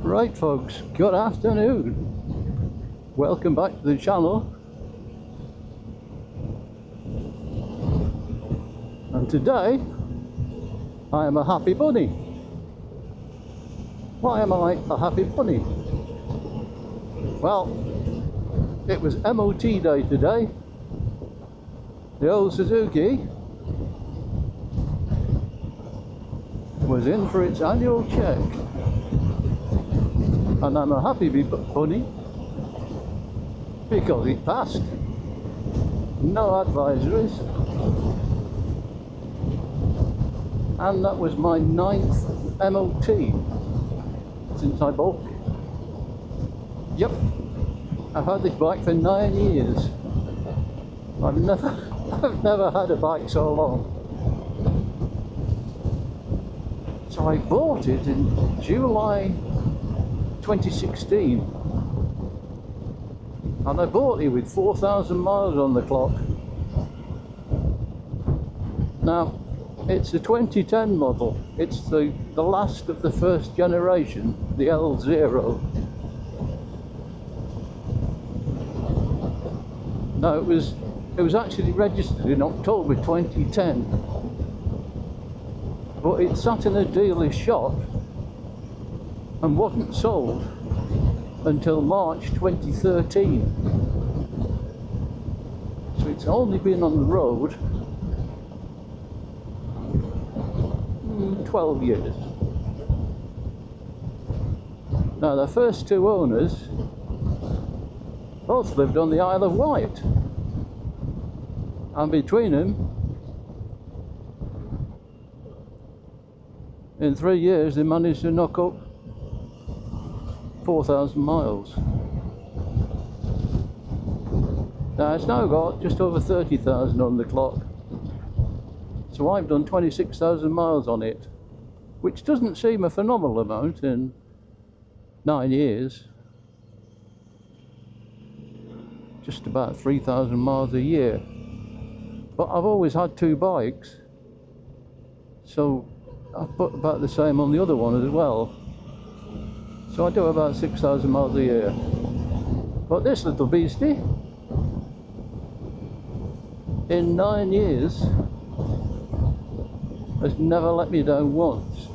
Right folks, good afternoon. Welcome back to the channel. And today, I am a happy bunny. Why am I a happy bunny? Well, it was MOT day today. The old Suzuki was in for its annual check. And I'm a happy bunny because it passed. No advisories. And that was my 9th MOT since I bought it. Yep, I've had this bike for 9 years. I've never had a bike so long. So I bought it in July 2016, and I bought it with 4,000 miles on the clock. Now, it's a 2010 model. It's the last of the first generation, the L0. Now, it was actually registered in October 2010, but it sat in a dealer's shop and wasn't sold until March 2013. So it's only been on the road 12 years. Now the first two owners both lived on the Isle of Wight, and between them, in 3 years they managed to knock up 4,000 miles. Now it's now got just over 30,000 on the clock. So I've done 26,000 miles on it, which doesn't seem a phenomenal amount in 9 years. Just about 3,000 miles a year. But I've always had two bikes, so I've put about the same on the other one as well. So I do about 6,000 miles a year. But this little beastie, in 9 years, has never let me down once.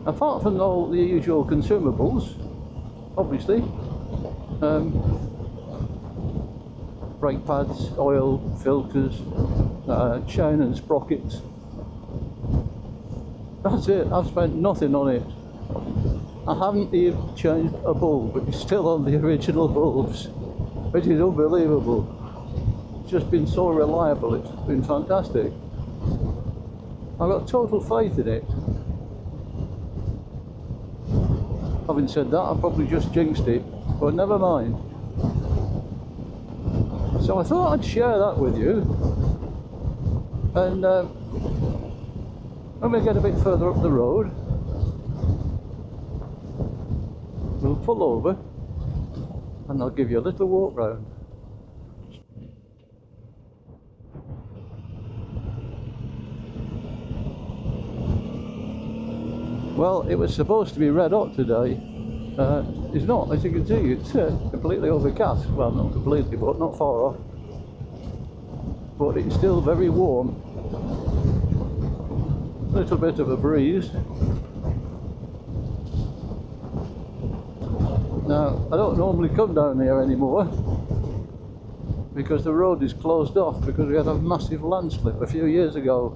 Apart from all the usual consumables, obviously. Brake pads, oil, filters, chain and sprockets. That's it, I've spent nothing on it. I haven't even changed a bulb, but it's still on the original bulbs, which is unbelievable. It's just been so reliable, it's been fantastic. I've got total faith in it. Having said that, I probably just jinxed it, but never mind. So I thought I'd share that with you, and when we get a bit further up the road, we'll pull over and I'll give you a little walk round. Well, it was supposed to be red hot today. It's not, as you can see, it's completely overcast. Well, not completely, but not far off. But it's still very warm. A little bit of a breeze. Now, I don't normally come down here anymore because the road is closed off because we had a massive landslip a few years ago,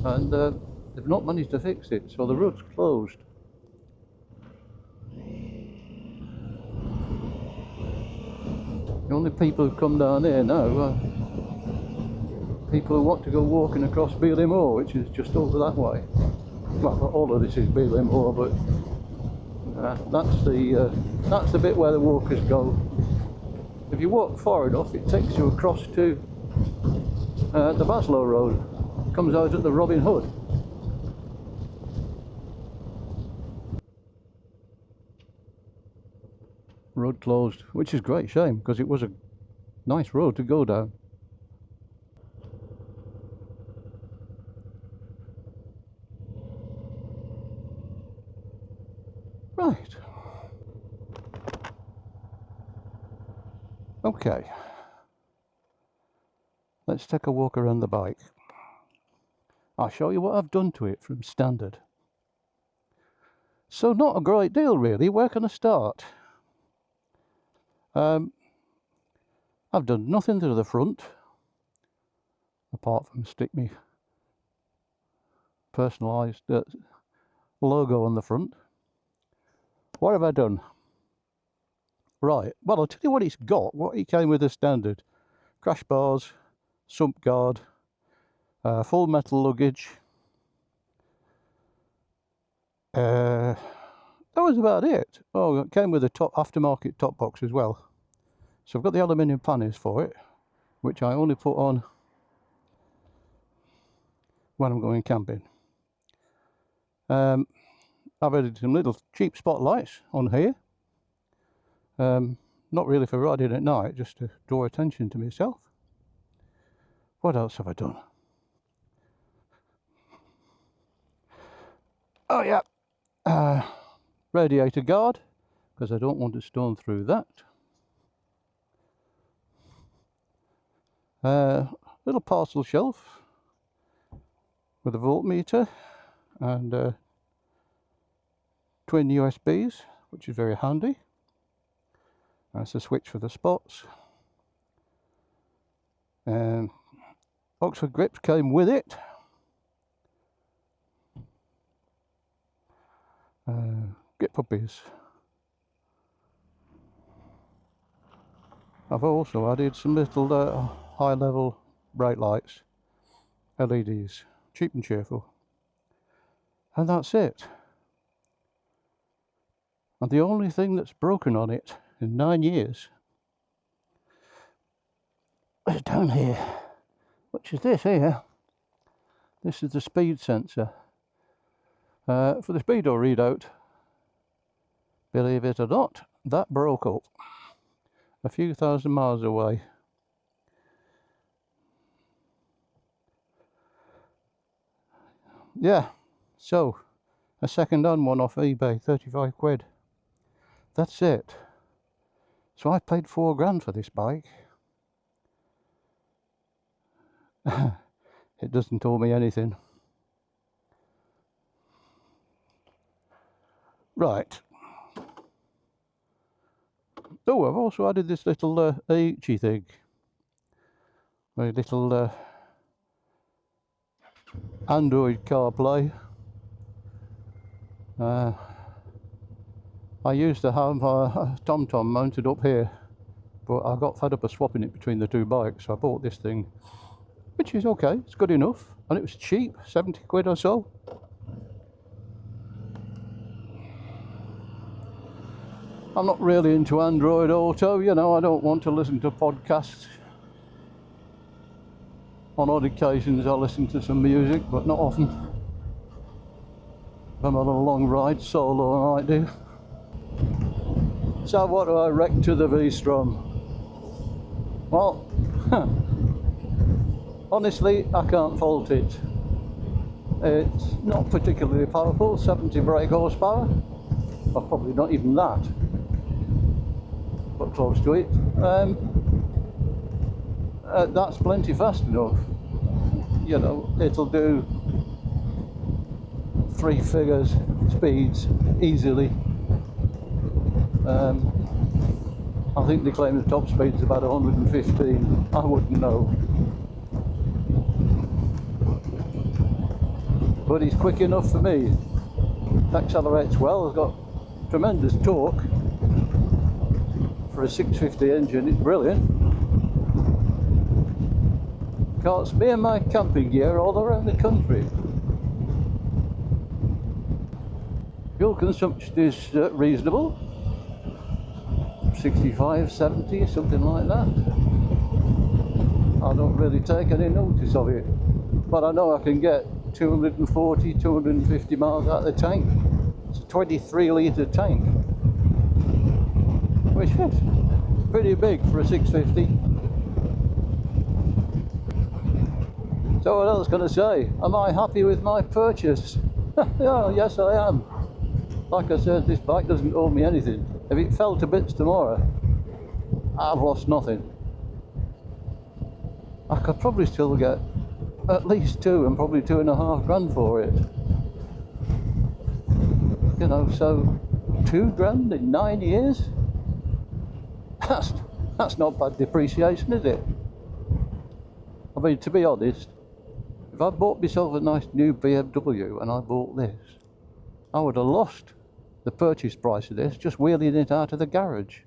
and they've not managed to fix it, so the road's closed. The only people who come down here now are people who want to go walking across Beeley Moor, which is just over that way. Well, not all of this is Beeley Moor, but that's the bit where the walkers go. If you walk far enough, it takes you across to the Baslow Road. It comes out at the Robin Hood. Road closed, which is a great shame because it was a nice road to go down. Right. Okay. Let's take a walk around the bike. I'll show you what I've done to it from standard. So not a great deal really. Where can I start? I've done nothing to the front apart from stick me personalised logo on the front. What have I done? Right, well I'll tell you what it's got, what it came with as standard. Crash bars, sump guard, full metal luggage. That was about it. Oh, it came with a aftermarket top box as well. So I've got the aluminium panniers for it, which I only put on when I'm going camping. I've added some little cheap spotlights on here. Not really for riding at night, just to draw attention to myself. What else have I done? Oh yeah, radiator guard, because I don't want to storm through that. Little parcel shelf with a voltmeter and twin USBs, which is very handy. That's a switch for the spots. Oxford grips came with it. Grip puppies. I've also added some little high level brake lights, LEDs, cheap and cheerful. And that's it. And the only thing that's broken on it in 9 years is down here, which is this here. This is the speed sensor. For the speedo readout, believe it or not, that broke up a few thousand miles away. Yeah, so a second-hand one off eBay, 35 quid. That's it. So I paid £4 for this bike. It doesn't owe me anything. Right. Oh, I've also added this little Aichi thing. A little Android CarPlay. I used to have a TomTom mounted up here, but I got fed up of swapping it between the two bikes, so I bought this thing, which is okay, it's good enough, and it was cheap, 70 quid or so. I'm not really into Android Auto, you know, I don't want to listen to podcasts. On odd occasions I listen to some music, but not often. If I'm on a long ride, solo I might do. So what do I reckon to the V-Strom? Well, honestly, I can't fault it. It's not particularly powerful, 70 brake horsepower, or probably not even that, but close to it. That's plenty fast enough. You know, it'll do 3 figures speeds easily. I think they claim the top speed is about 115. I wouldn't know. But he's quick enough for me. Accelerates well, has got tremendous torque. For a 650 engine, it's brilliant. Carts me and my camping gear all around the country. Fuel consumption is reasonable. 65, 70, something like that. I don't really take any notice of it, but I know I can get 240, 250 miles out of the tank. It's a 23 litre tank, which is pretty big for a 650. So what else can I say? Am I happy with my purchase? Oh, yes I am. Like I said, this bike doesn't owe me anything. If it fell to bits tomorrow, I've lost nothing. I could probably still get at least 2 and probably 2.5 grand for it. You know, so 2 grand in 9 years? That's not bad depreciation, is it? I mean, to be honest, if I bought myself a nice new BMW and I bought this, I would have lost the purchase price of this just wheeling it out of the garage.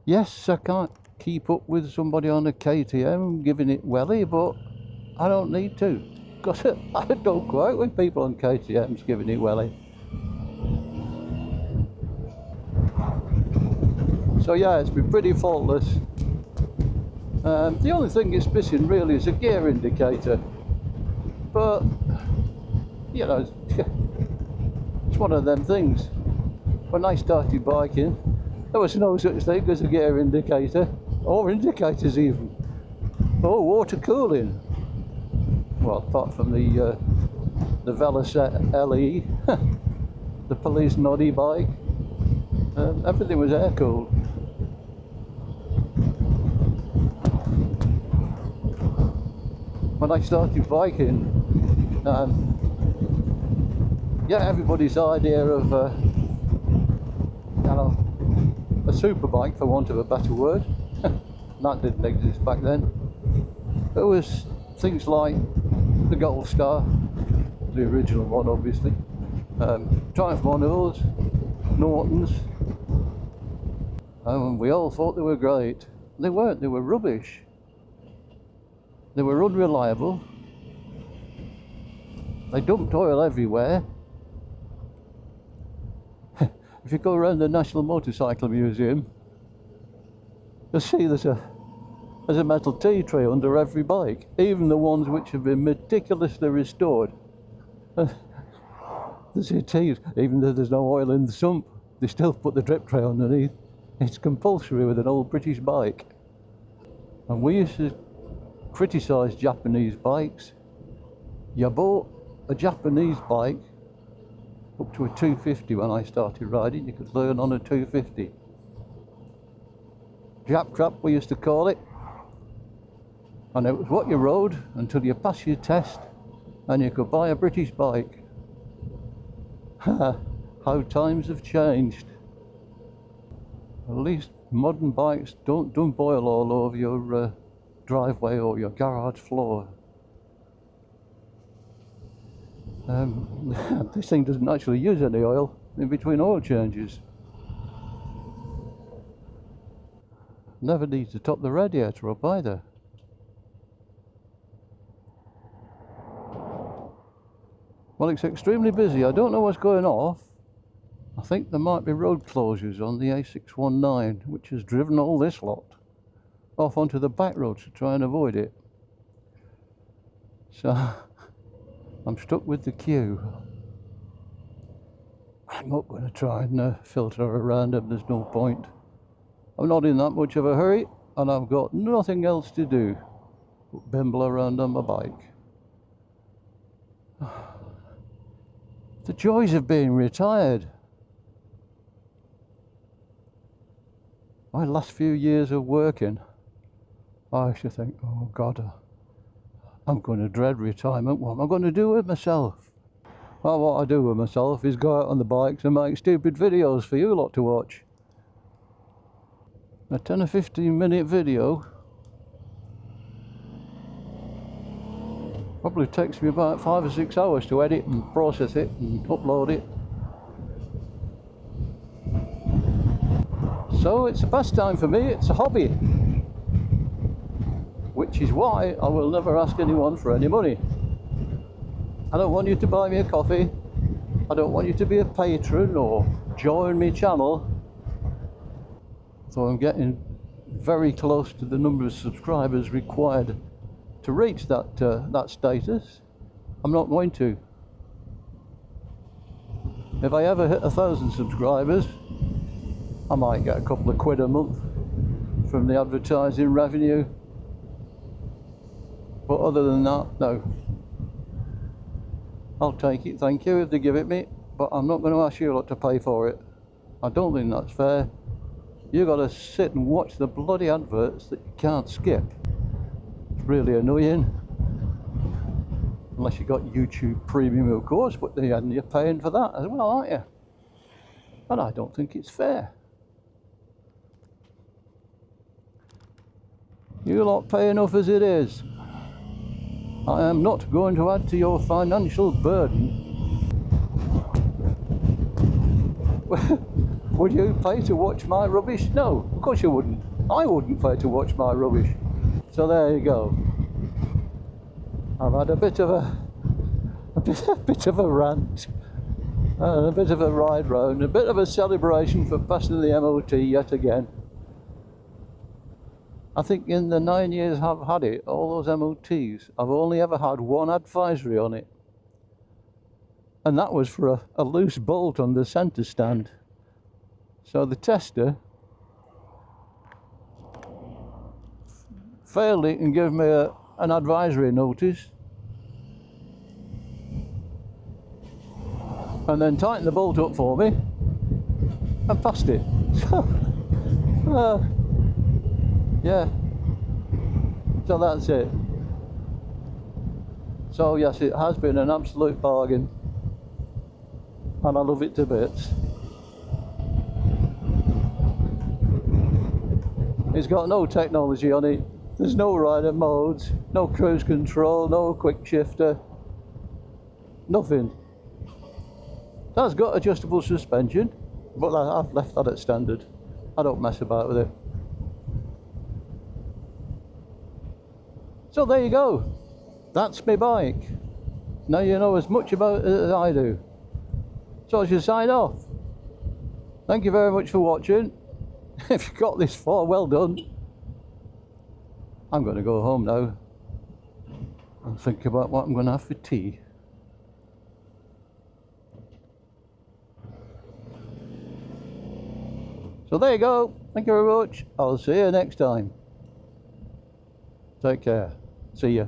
Yes, I can't keep up with somebody on a KTM giving it welly, but I don't need to, because I don't go out with people on KTMs giving it welly. So yeah, it's been pretty faultless. The only thing it's missing really is a gear indicator, but you know, it's one of them things. When I started biking, there was no such thing as a gear indicator, or indicators even, or water cooling. Well, apart from the Veloset LE, the police noddy bike, everything was air cooled. When I started biking, yeah, everybody's idea of you know, a super bike, for want of a better word, that didn't exist back then. It was things like the Gold Star, the original one obviously, Triumph Monos, Nortons, and we all thought they were great. They weren't, they were rubbish. They were unreliable. They dumped oil everywhere. If you go around the National Motorcycle Museum, you'll see there's a metal T-tree under every bike, even the ones which have been meticulously restored. There's a T, even though there's no oil in the sump, they still put the drip tray underneath. It's compulsory with an old British bike. And we used to criticise Japanese bikes. You bought a Japanese bike up to a 250 when I started riding. You could learn on a 250. Jap crap, we used to call it. And it was what you rode until you passed your test and you could buy a British bike. How times have changed. At least modern bikes don't boil all over your driveway or your garage floor. This thing doesn't actually use any oil in between oil changes. Never need to top the radiator up either. Well, it's extremely busy. I don't know what's going off. I think there might be road closures on the A619, which has driven all this lot off onto the back roads to try and avoid it. So I'm stuck with the queue. I'm not going to try and filter around them, there's no point. I'm not in that much of a hurry, and I've got nothing else to do but bimble around on my bike. The joys of being retired. My last few years of working, I used to think, oh God, I'm going to dread retirement. What am I going to do with myself? Well, what I do with myself is go out on the bikes and make stupid videos for you lot to watch. A 10 or 15 minute video probably takes me about 5 or 6 hours to edit and process it and upload it. So it's a pastime for me, it's a hobby. Which is why I will never ask anyone for any money. I don't want you to buy me a coffee. I don't want you to be a patron or join my channel. So I'm getting very close to the number of subscribers required to reach that status. I'm not going to. If I ever hit 1,000 subscribers, I might get a couple of quid a month from the advertising revenue. But other than that, no. I'll take it, thank you, if they give it me, but I'm not going to ask you lot to pay for it. I don't think that's fair. You got to sit and watch the bloody adverts that you can't skip. It's really annoying. Unless you got YouTube Premium, of course, but then you're paying for that as well, aren't you? And I don't think it's fair. You lot pay enough as it is. I am not going to add to your financial burden. Would you pay to watch my rubbish? No, of course you wouldn't. I wouldn't pay to watch my rubbish. So there you go. I've had a bit of a rant, and a bit of a ride round, a bit of a celebration for passing the MOT yet again. I think in the 9 years I've had it, all those MOTs, I've only ever had one advisory on it. And that was for a loose bolt on the centre stand. So the tester failed it and gave me an advisory notice. And then tightened the bolt up for me and passed it. So, yeah, so that's it. So yes, it has been an absolute bargain, and I love it to bits. It's got no technology on it. There's no rider modes, no cruise control, no quick shifter, nothing. It has got adjustable suspension, but I've left that at standard. I don't mess about with it. So there you go. That's my bike. Now you know as much about it as I do. So I should sign off. Thank you very much for watching. If you got this far, well done. I'm going to go home now and think about what I'm going to have for tea. So there you go. Thank you very much. I'll see you next time. Take care. See ya.